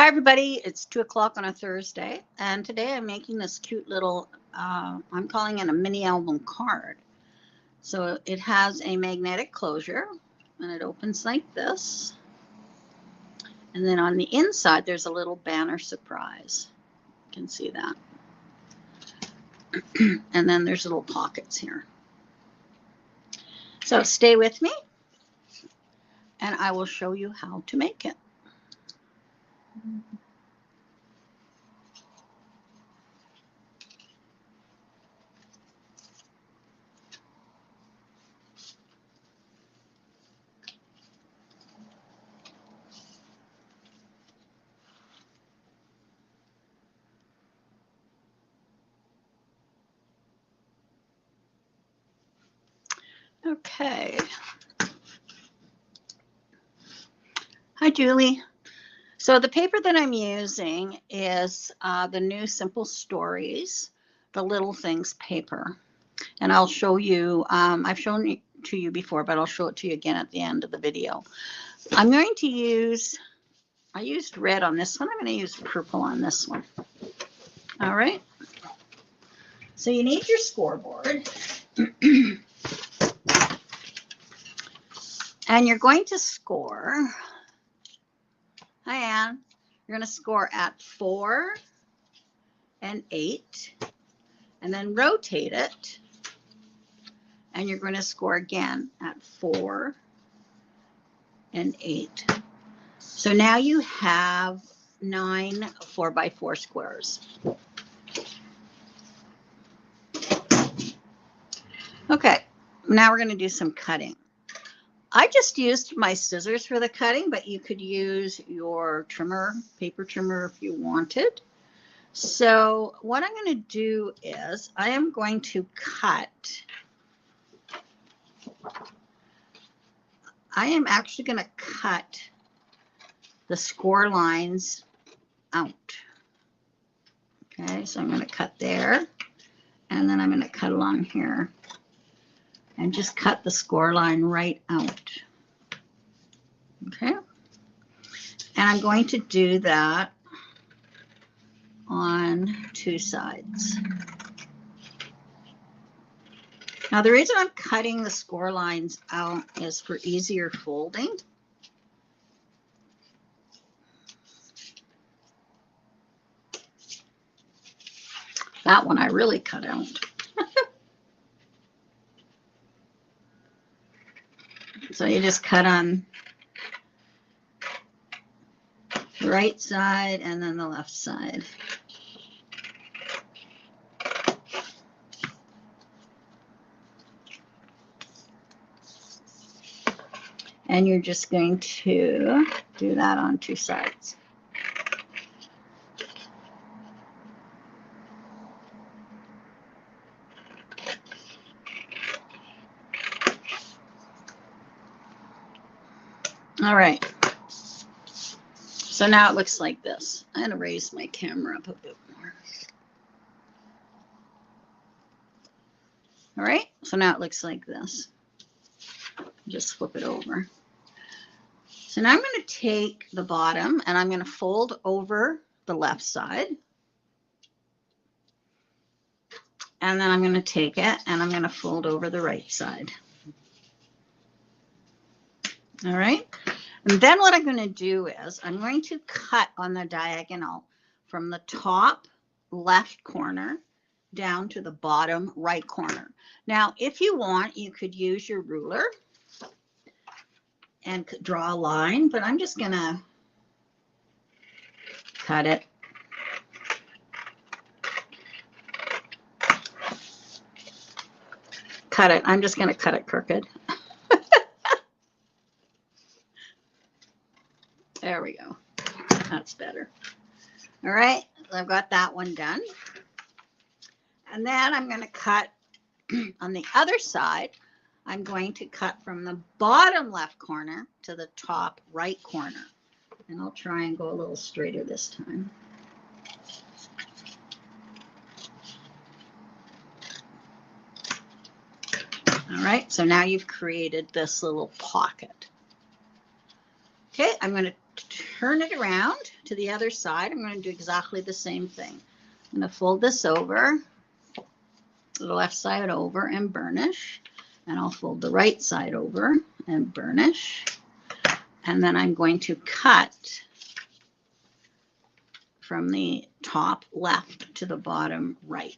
Hi everybody, it's 2 o'clock on a Thursday, and today I'm making this cute little, I'm calling it a mini album card. So it has a magnetic closure, and it opens like this. And then on the inside, there's a little banner surprise. You can see that. And then there's little pockets here. So stay with me, and I will show you how to make it. Okay. Hi, Julie. So the paper that I'm using is the new Simple Stories, the Little Things paper. And I'll show you, I've shown it to you before, but I'll show it to you again at the end of the video. I'm going to use, I used red on this one. I'm going to use purple on this one. All right. So you need your scoreboard. And you're going to score. Hi, Anne. You're going to score at 4 and 8, and then rotate it. And you're going to score again at 4 and 8. So now you have 9 4x4 squares. Okay, now we're going to do some cutting. I just used my scissors for the cutting, but you could use your trimmer, paper trimmer if you wanted. So what I'm going to do is I am going to cut. I am actually going to cut the score lines out. Okay, so I'm going to cut there, and then I'm going to cut along here and just cut the score line right out. Okay, and I'm going to do that on 2 sides. Now the reason I'm cutting the score lines out is for easier folding. That one I really cut out. So you just cut on the right side and then the left side. And you're just going to do that on 2 sides. All right. So now it looks like this. I'm going to raise my camera up a bit more. All right. So now it looks like this. Just flip it over. So now I'm going to take the bottom and I'm going to fold over the left side. And then I'm going to take it and I'm going to fold over the right side. All right. And then what I'm going to do is I'm going to cut on the diagonal from the top left corner down to the bottom right corner. Now, if you want, you could use your ruler and draw a line, but I'm just going to cut it. Cut it. I'm just going to cut it crooked. There we go. That's better. All right, so I've got that one done. And then I'm going to cut on the other side. I'm going to cut from the bottom left corner to the top right corner. And I'll try and go a little straighter this time. All right, so now you've created this little pocket. Okay, I'm going to turn it around to the other side. I'm going to do exactly the same thing. I'm going to fold this over, the left side over, and burnish. And I'll fold the right side over and burnish. And then I'm going to cut from the top left to the bottom right.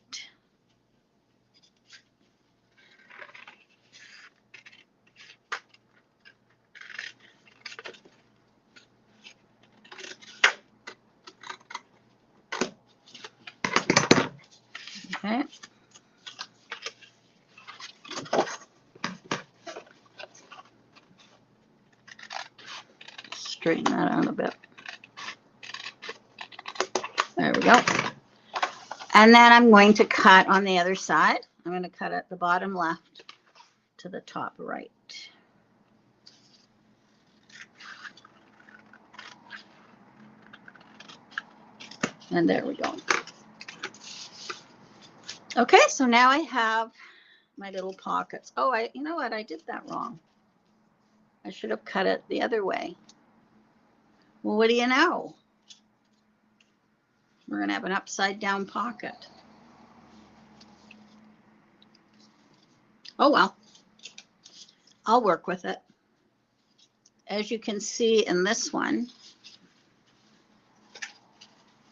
Okay. Straighten that out a bit. There we go. And then I'm going to cut on the other side. I'm going to cut at the bottom left to the top right. And there we go. Okay, so now I have my little pockets. Oh, you know what? I did that wrong. I should have cut it the other way. Well, what do you know? We're going to have an upside down pocket. Oh, well, I'll work with it. As you can see in this one,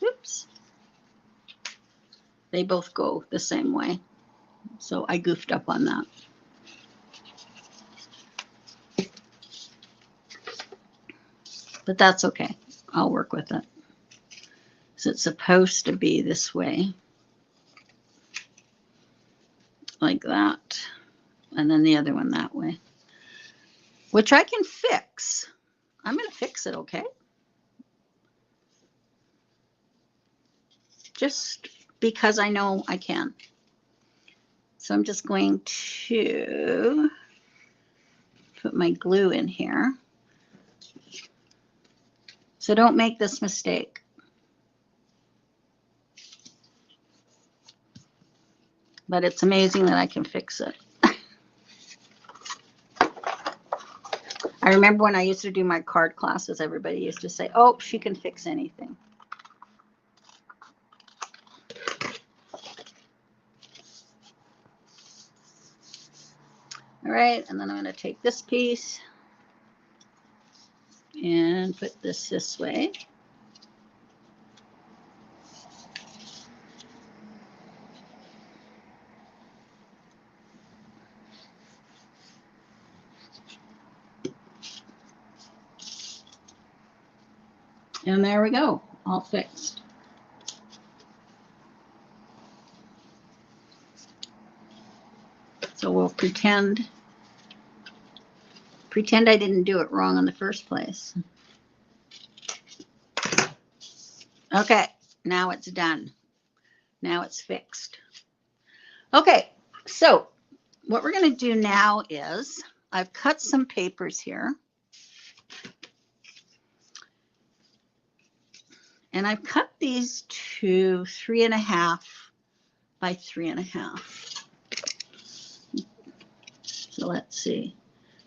whoops, they both go the same way. So I goofed up on that. But that's okay. I'll work with it. So it's supposed to be this way. Like that. And then the other one that way. Which I can fix. I'm going to fix it, okay? Just because I know I can. So I'm just going to put my glue in here. So don't make this mistake. But it's amazing that I can fix it. I remember when I used to do my card classes, everybody used to say, oh, she can fix anything. All right, and then I'm going to take this piece and put this way. And there we go, all fixed. So we'll pretend I didn't do it wrong in the first place. Okay, now it's done. Now it's fixed. Okay, so what we're going to do now is I've cut some papers here. And I've cut these to 3.5 by 3.5. So let's see,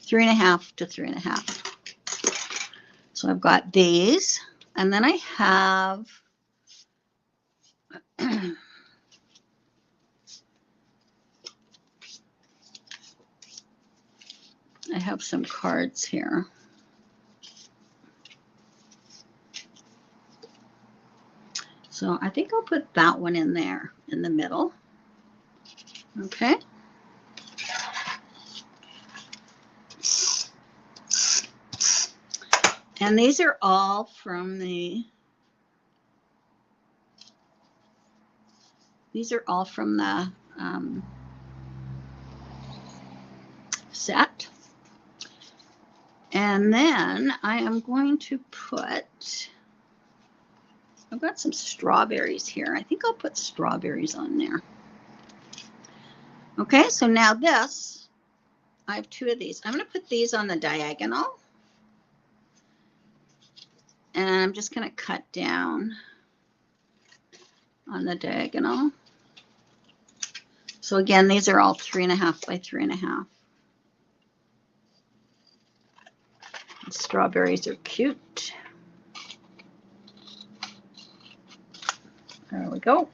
3.5 to 3.5. So I've got these, and then I have some cards here. So I think I'll put that one in there in the middle. Okay. And these are all from the set. And then I am going to put, I've got some strawberries here. I think I'll put strawberries on there. Okay, so now this, I have 2 of these. I'm going to put these on the diagonal. And I'm just going to cut down on the diagonal. So again, these are all 3.5 by 3.5. Strawberries are cute. There we go.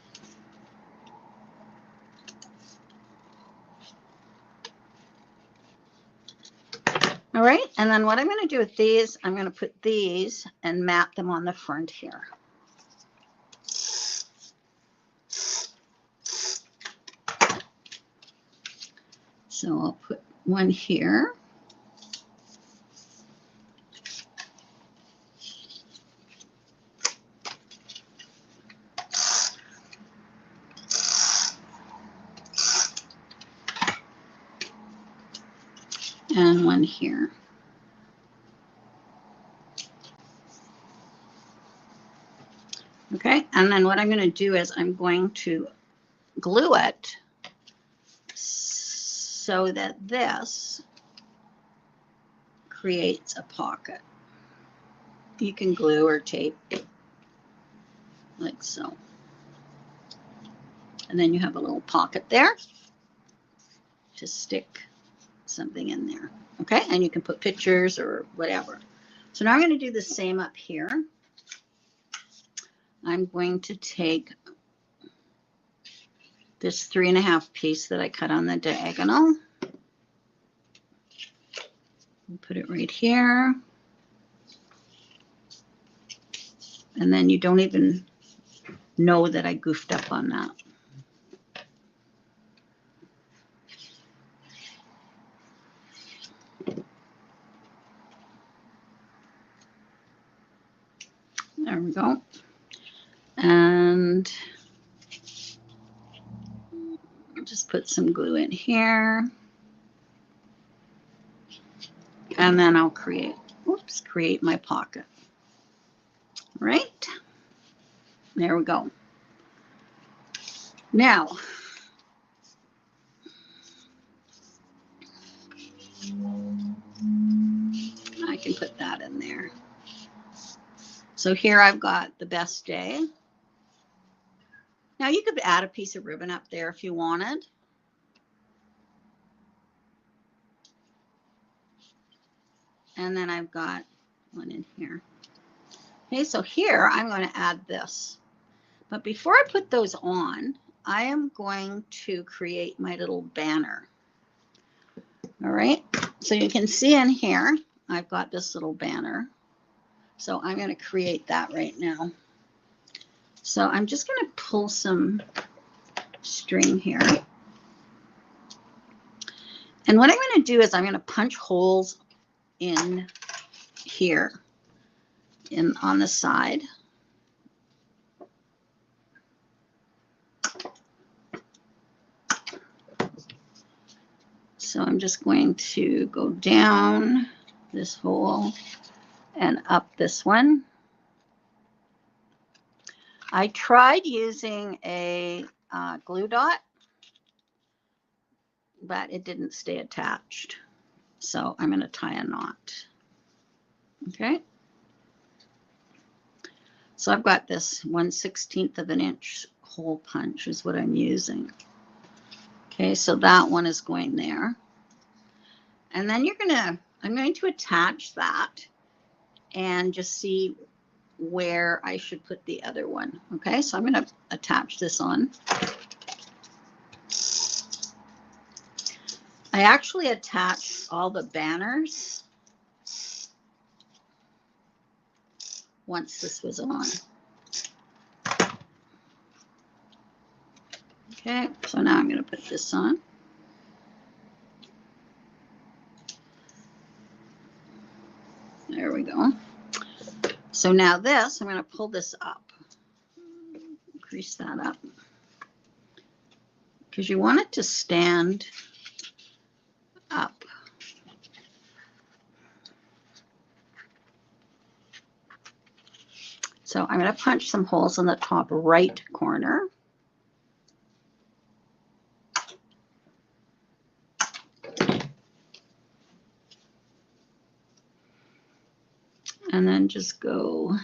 All right, and then what I'm going to do with these, I'm going to put these and map them on the front here. So I'll put one here. And one here. Okay, and then what I'm going to do is I'm going to glue it so that this creates a pocket. You can glue or tape like so. And then you have a little pocket there to stick something in there. Okay, and you can put pictures or whatever. So now I'm going to do the same up here. I'm going to take this 3.5 piece that I cut on the diagonal and put it right here. And then you don't even know that I goofed up on that. There we go. And I'll just put some glue in here. And then I'll create my pocket. Right? There we go. Now, I can put that in there. So here I've got the best day. Now you could add a piece of ribbon up there if you wanted. And then I've got one in here. Okay, so here I'm going to add this. But before I put those on, I am going to create my little banner. All right, so you can see in here, I've got this little banner. So I'm going to create that right now. So I'm just going to pull some string here. And what I'm going to do is I'm going to punch holes in here on the side. So I'm just going to go down this hole and up this one. I tried using a glue dot, but it didn't stay attached. So I'm going to tie a knot. Okay. So I've got this 1/16 of an inch hole punch is what I'm using. Okay, so that one is going there. And then I'm going to attach that and just see where I should put the other one. Okay, so I'm going to attach this on. I actually attached all the banners once this was on. Okay, so now I'm going to put this on. There we go. So now this, I'm going to pull this up. Increase that up. Because you want it to stand up. So I'm going to punch some holes in the top right corner. And then just go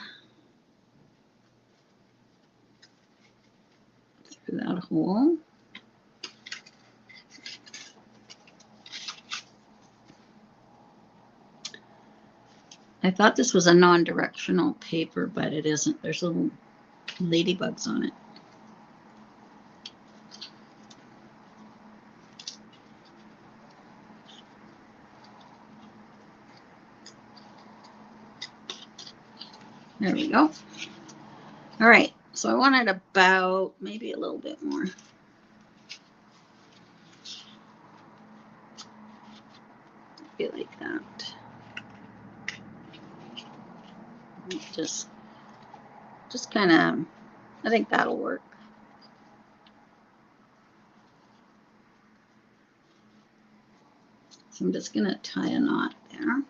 through that hole. I thought this was a non-directional paper, but it isn't. There's little ladybugs on it. There we go. All right, so I wanted about maybe a little bit more. Be like that. Just kind of, I think that'll work. So I'm just going to tie a knot there.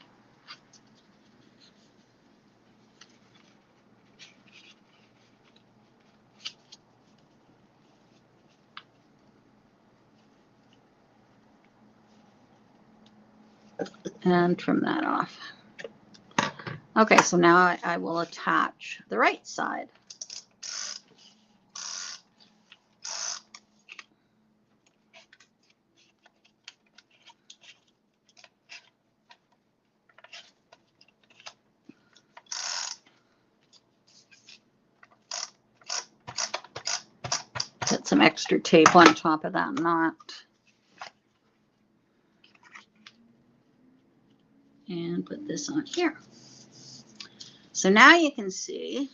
And trim that off. Okay, so now I will attach the right side. Put some extra tape on top of that knot. And put this on here. So now you can see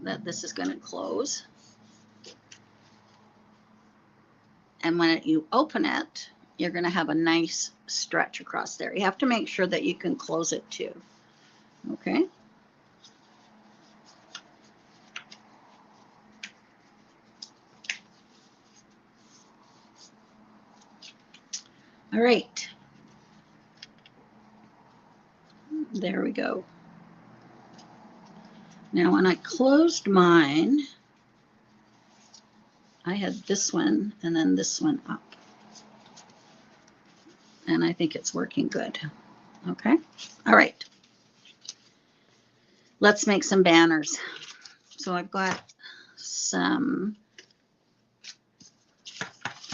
that this is going to close. And when you open it, you're going to have a nice stretch across there. You have to make sure that you can close it too. Okay. All right. There we go. Now, when I closed mine, I had this one and then this one up. And I think it's working good. Okay. All right. Let's make some banners. So I've got some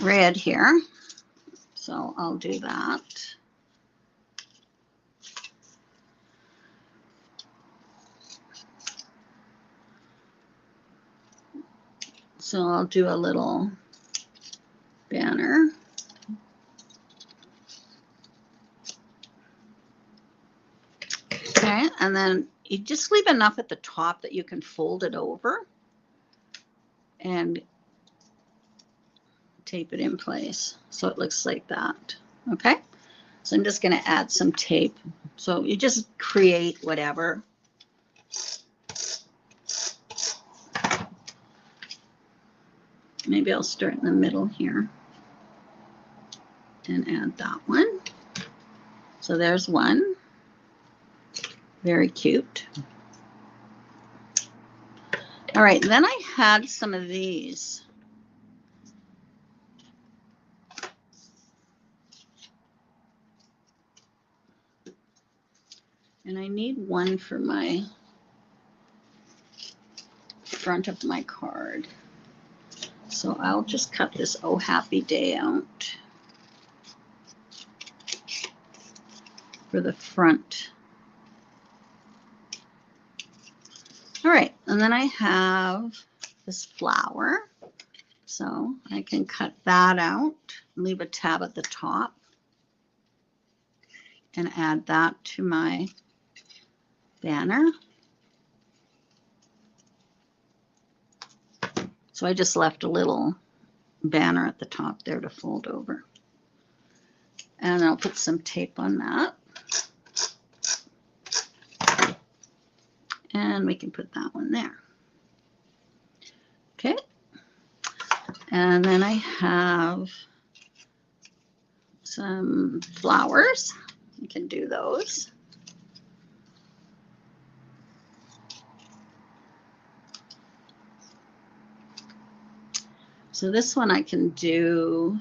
red here. So I'll do that. So I'll do a little banner. Okay, and then you just leave enough at the top that you can fold it over and tape it in place so it looks like that. Okay, so I'm just going to add some tape. So you just create whatever. Maybe I'll start in the middle here and add that one. So there's one. Very cute. All right, then I had some of these. And I need one for my front of my card. So I'll just cut this "Oh Happy Day" out for the front. All right, and then I have this flower. So I can cut that out, leave a tab at the top, and add that to my banner. So I just left a little banner at the top there to fold over. And I'll put some tape on that. And we can put that one there. Okay. And then I have some flowers. You can do those. So this one I can do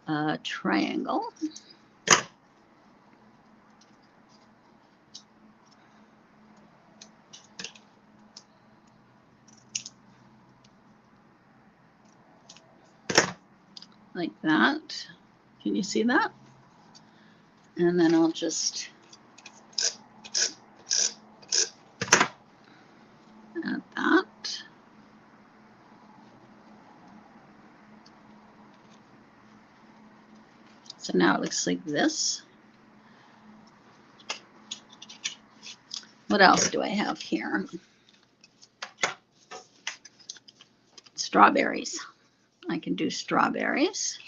a triangle. Like that. Can you see that? And then I'll just add that. So now it looks like this. What else do I have here? Strawberries. I can do strawberries.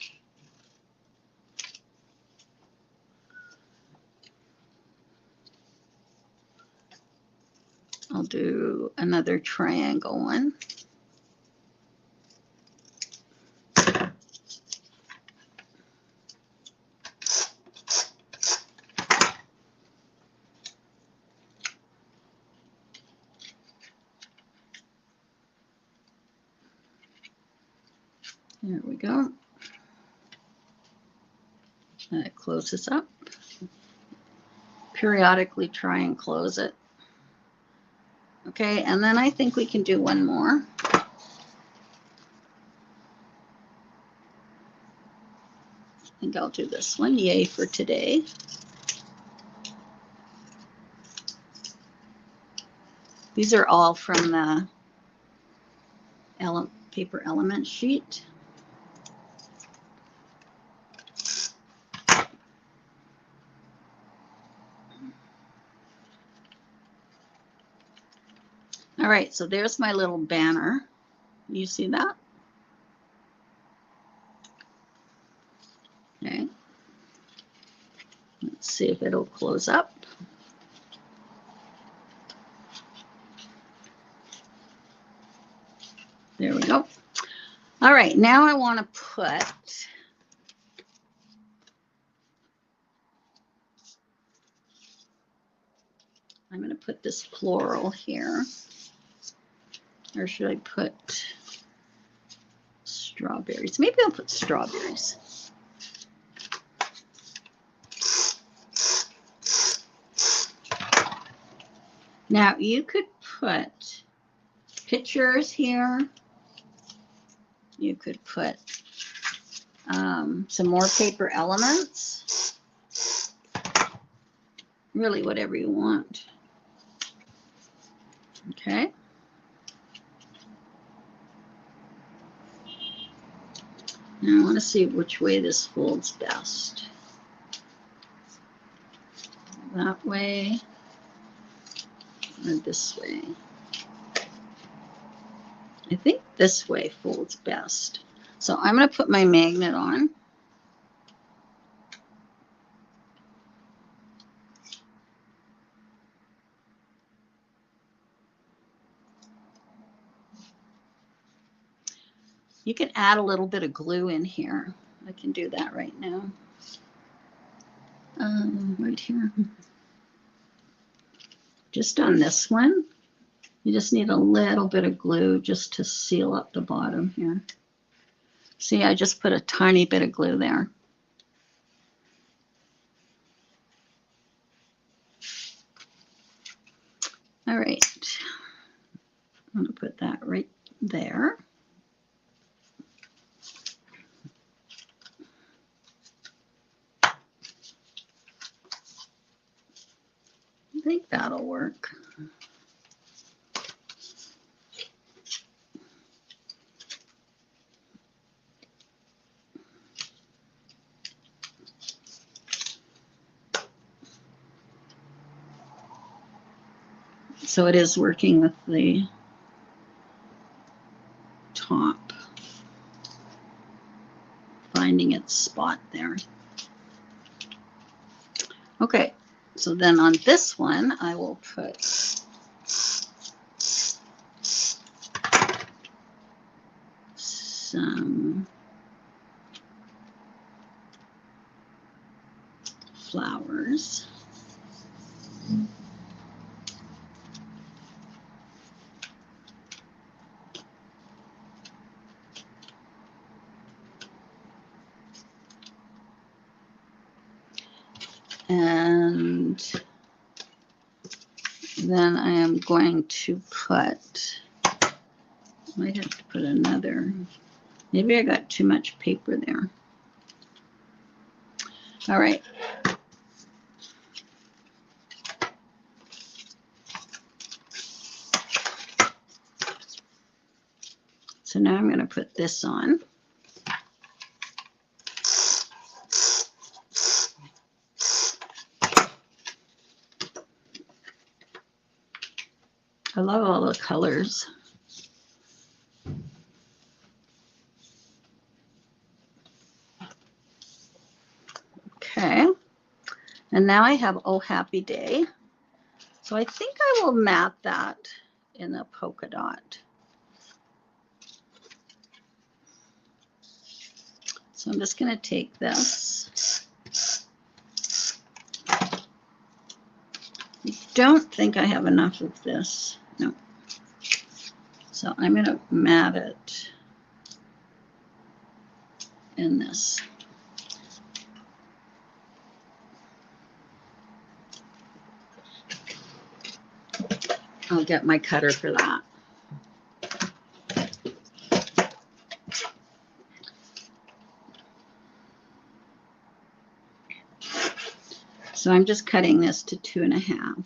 I'll do another triangle one. There we go. That closes up. Periodically try and close it. Okay, and then I think we can do one more. I think I'll do this one. Yay for today. These are all from the paper element sheet. All right, so there's my little banner. You see that? Okay. Let's see if it'll close up. There we go. All right, now I want to put I'm going to put this floral here. Or should I put strawberries? Maybe I'll put strawberries. Now you could put pictures here. You could put some more paper elements. Really whatever you want. Okay. Now I want to see which way this folds best. That way or this way. I think this way folds best. So I'm going to put my magnet on. You can add a little bit of glue in here. I can do that right now. Right here. Just on this one. You just need a little bit of glue just to seal up the bottom here. See, I just put a tiny bit of glue there. All right. I'm going to put that right there. I think that'll work. So it is working with the top, finding its spot there. Okay, so then on this one, I will put some flowers. And then I am going to put, might have to put another, maybe I got too much paper there. All right. So now I'm going to put this on. I love all the colors. Okay. And now I have Oh Happy Day. So I think I will mat that in a polka dot. So I'm just going to take this. I don't think I have enough of this. No. So I'm going to mat it in this. I'll get my cutter for that. So I'm just cutting this to 2.5.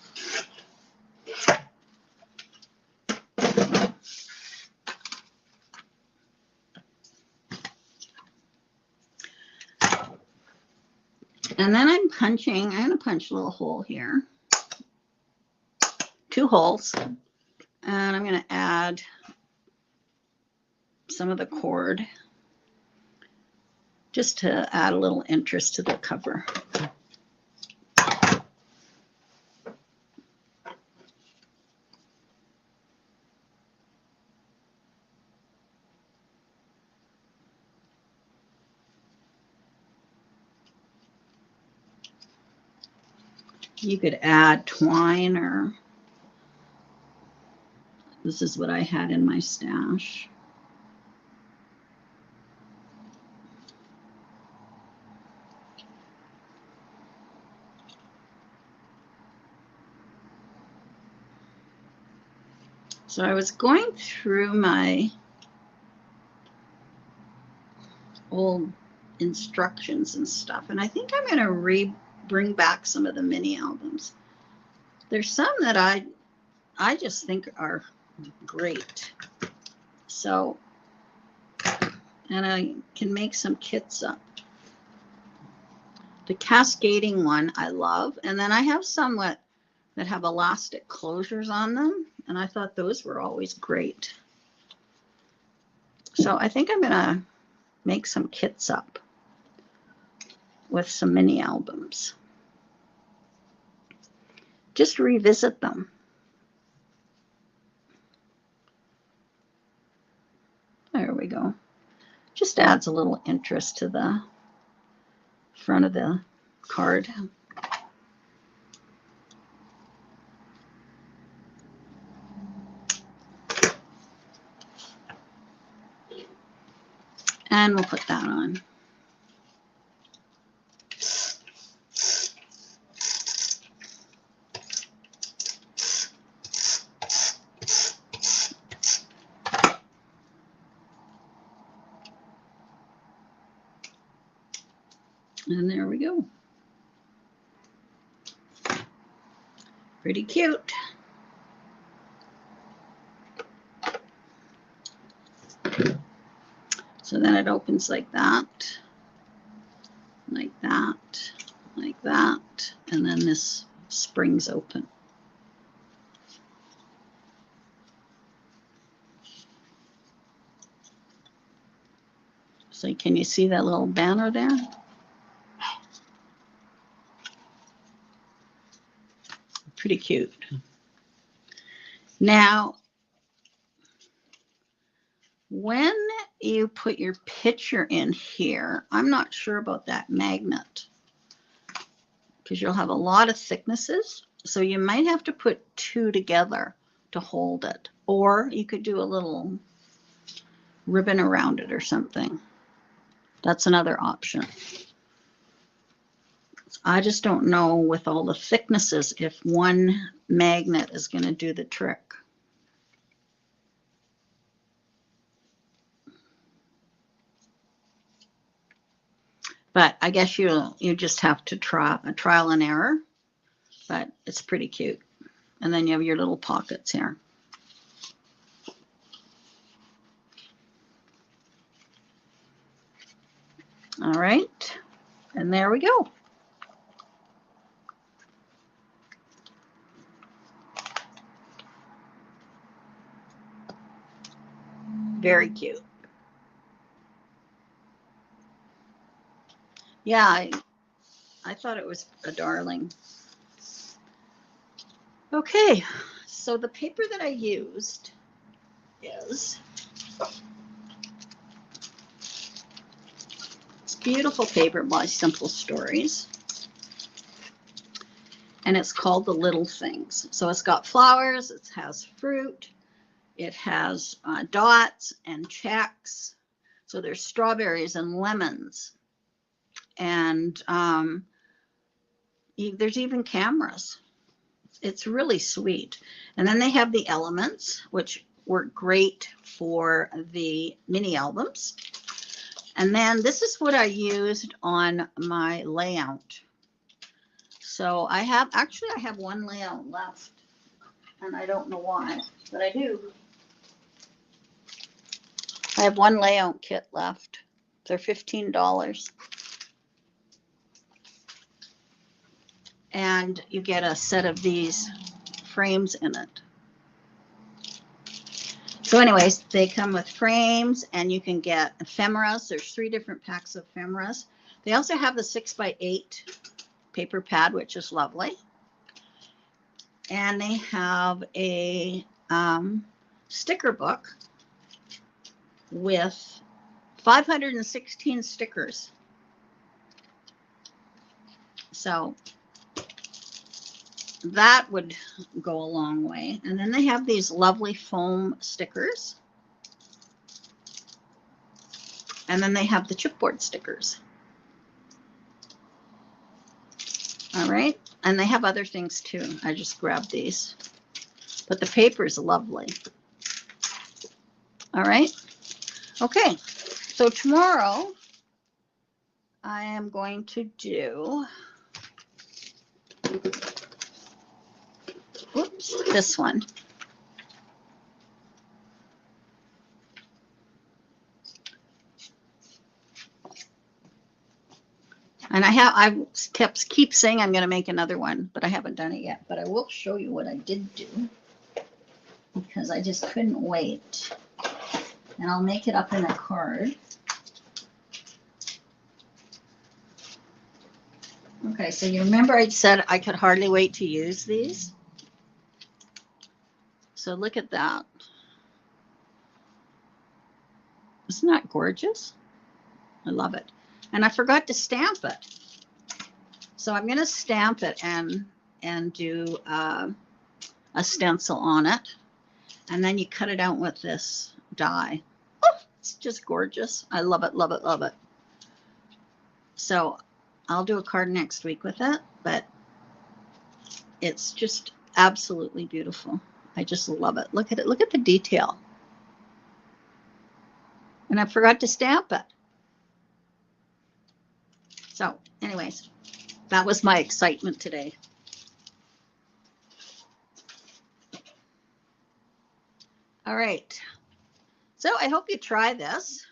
And then I'm going to punch a little hole here. 2 holes. And I'm going to add some of the cord just to add a little interest to the cover. You could add twine, or this is what I had in my stash. So I was going through my old instructions and stuff, and I think I'm going to bring back some of the mini albums. There's some that I just think are great. So, and I can make some kits up. The cascading one I love, and then I have some that have elastic closures on them, and I thought those were always great. So I think I'm going to make some kits up with some mini albums. Just revisit them. There we go. Just adds a little interest to the front of the card. And we'll put that on. And there we go. Pretty cute. So then it opens like that, like that, like that, and then this springs open. So can you see that little banner there? Pretty cute. Now, when you put your picture in here, I'm not sure about that magnet because you'll have a lot of thicknesses. So you might have to put 2 together to hold it. Or you could do a little ribbon around it or something. That's another option. I just don't know with all the thicknesses if one magnet is going to do the trick. But I guess you just have to try a trial and error. But it's pretty cute. And then you have your little pockets here. All right. And there we go. Very cute. Yeah, I thought it was a darling. Okay, so the paper that I used is this beautiful paper by Simple Stories. And it's called The Little Things. So it's got flowers, it has fruit, it has dots and checks. So there's strawberries and lemons. And there's even cameras. It's really sweet. And then they have the elements, which work great for the mini albums. And then this is what I used on my layout. So I have one layout left, and I don't know why, but I do. I have one layout kit left. They're $15. And you get a set of these frames in it. So anyways, they come with frames, and you can get ephemeras. There's 3 different packs of ephemeras. They also have the 6x8 paper pad, which is lovely. And they have a sticker book with 516 stickers. So that would go a long way. And then they have these lovely foam stickers. And then they have the chipboard stickers. All right. And they have other things too. I just grabbed these. But the paper is lovely. All right. Okay. So tomorrow I am going to do, this one. And I keep saying I'm going to make another one, but I haven't done it yet. But I will show you what I did do, because I just couldn't wait. And I'll make it up in a card. Okay, so you remember I said I could hardly wait to use these? So look at that. Isn't that gorgeous? I love it. And I forgot to stamp it. So I'm going to stamp it and do a stencil on it. And then you cut it out with this die. Oh, it's just gorgeous. I love it, love it, love it. So I'll do a card next week with it, but it's just absolutely beautiful. I just love it. Look at it. Look at the detail. And I forgot to stamp it. So anyways, that was my excitement today. All right. So I hope you try this.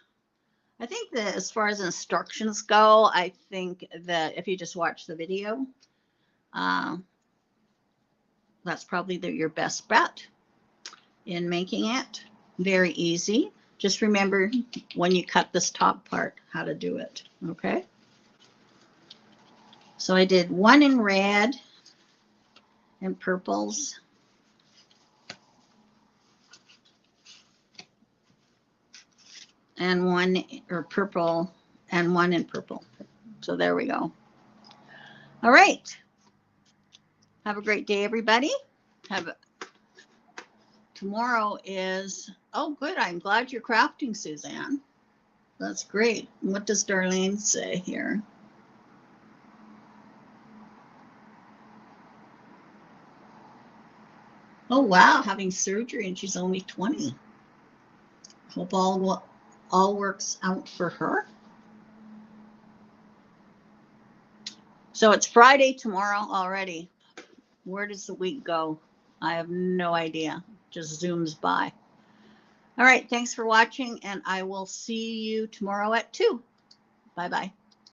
I think that as far as instructions go, I think that if you just watch the video, that's probably your best bet in making it. Very easy. Just remember when you cut this top part, how to do it. Okay. So I did one in red and purples. And one or purple and one in purple. So there we go. All right. Have a great day, everybody. Tomorrow is, oh, good. I'm glad you're crafting, Suzanne. That's great. What does Darlene say here? Oh, wow. Having surgery and she's only 20. Hope all works out for her. So it's Friday tomorrow already. Where does the week go? I have no idea. Just zooms by. All right. Thanks for watching, and I will see you tomorrow at 2. Bye-bye.